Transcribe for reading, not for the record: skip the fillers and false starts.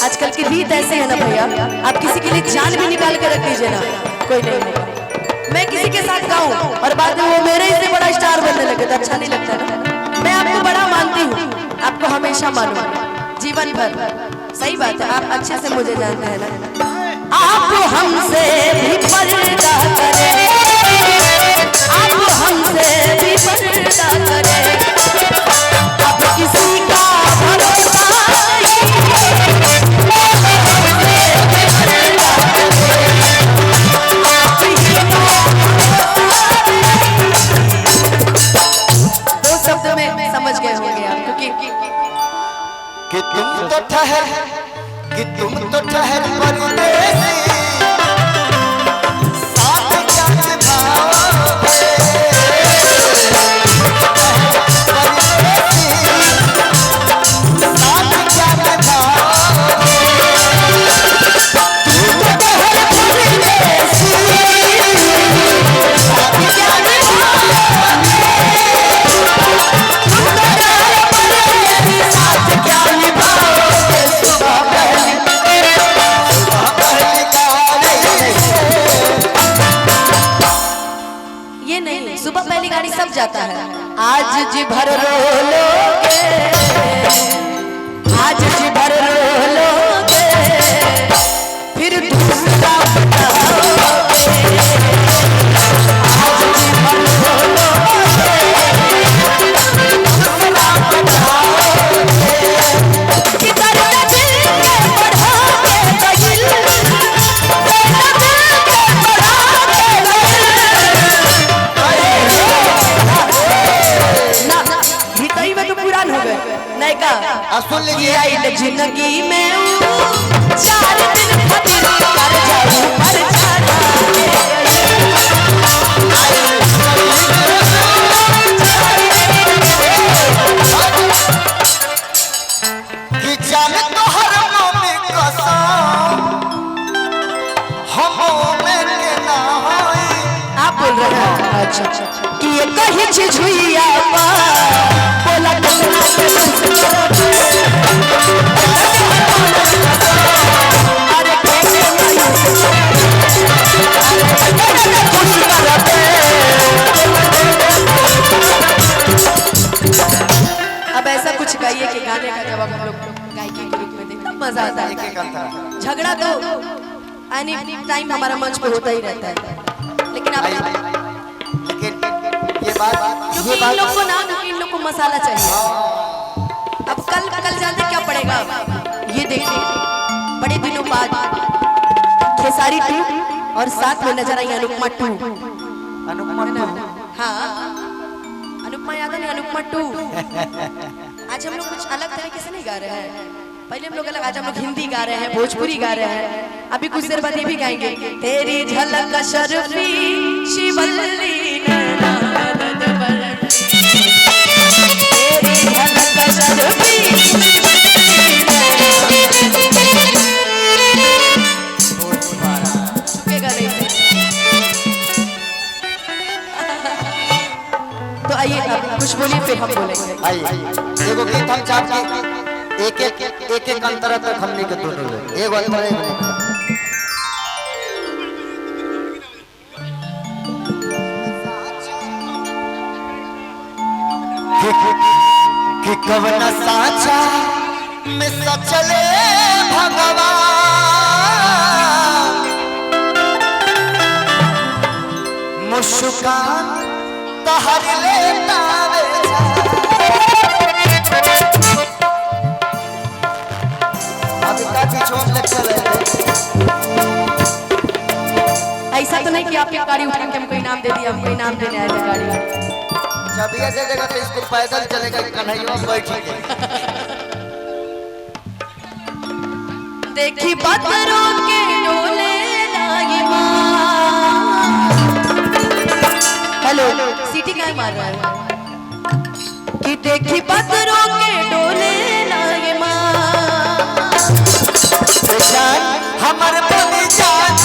आजकल की रीत ऐसे है ना भैया, आप किसी के लिए जान भी निकाल के रख दीजिए ना, कोई नहीं होगा। मैं किसी के साथ गाऊं और बाद में वो मेरे से बड़ा स्टार बनने लगे तो अच्छा नहीं लगता ना। मैं आपको बड़ा मानती हूँ, आपको हमेशा मानूं जीवन भर। सही बात है, आप अच्छे से मुझे जानते हैं ना। आप हमसे भी पर्दा करें, आप हमसे भी पर्दा करें, अब किसी का भरोसा दो शब्द में समझ गए होंगे आप, क्योंकि कि तुम तो ठहर, कि तुम तो ठहर परदेसी, साथ क्या निभाओगे, साथ क्या निभाओगे, तुम तो ठहर परदेसी, साथ क्या निभाओगे, तुम तो ठहर परदेसी, साथ क्या निभाओगे, सुबह पहली ये नहीं, सुबह पहली गाड़ी सब जाता है। आज जी भर रो लोगे, आज जी भर रो लोगे, फिर दूसरा बताओगे, आज जी भर रो लोगे, दूसरा बताओगे, कि दर्द दिल के बढ़ाओगे दिल, दर्द दिल के बढ़ाओगे ना, हितई में तो पुरान हो गए नहीं का। सुन लीजिए, आई जिंदगी में 4 दिन खातिर कर जाऊं पर जाना कि जाने तो हर में कसम हम में के ना होई। आप बोल रहे हैं अच्छा कि ये कहीं चीज हुई आपा बोला कितना के अरे कैसे खुश करते। अब ऐसा कुछ गाइए कि गाने का जवाब हम लोग गायकी के रूप में दें, तब मजा आता है। झगड़ा तो एनी टाइम हमारा मंच पे होता ही रहता है, लेकिन आप ये बात इन लोग को ना, इन लोग को मसाला चाहिए। अब कल जानते क्या पड़ेगा, ये देखिए बड़े दिनों बाद खेसारी 2 और साथ में नजर आई अनुपमा 2। हाँ अनुपमा याद है, अनुपमा 2। आज हम लोग कुछ अलग तरीके से नहीं गा रहे हैं, पहले हम लोग अलग, आज हम लोग हिंदी गा रहे हैं, भोजपुरी गा रहे हैं, अभी कुछ देर बाद ये भी गाएंगे। तेरी झलक शर्फी शिवल्ली नैना नद बरसी, तेरी झलक शर्फी झुकेगा नहीं। तो आइए अब कुछ बोलिए फिर हम बोलेंगे। आइए देखो गीत हम चाहते हैं एक अंतर तक हमने के दोनों लोग एक अंतर कि कवना साचा में सचले भगवान मुस्कान तहर लेता ऐसा तो नहीं कि आपकी गाड़ी उठा के हमको इनाम दे दिया, हमको इनाम देने आए थे गाड़ी। जब ऐसे जगह पे इसको पैदल चलेगा कन्हैया बैठेंगे। देखी पत्थरों के डोले लागी माँ। हेलो सीटी कहाँ मार रहा है कि देखी पत्थरों के डोले लागी माँ। हमारे बनी जान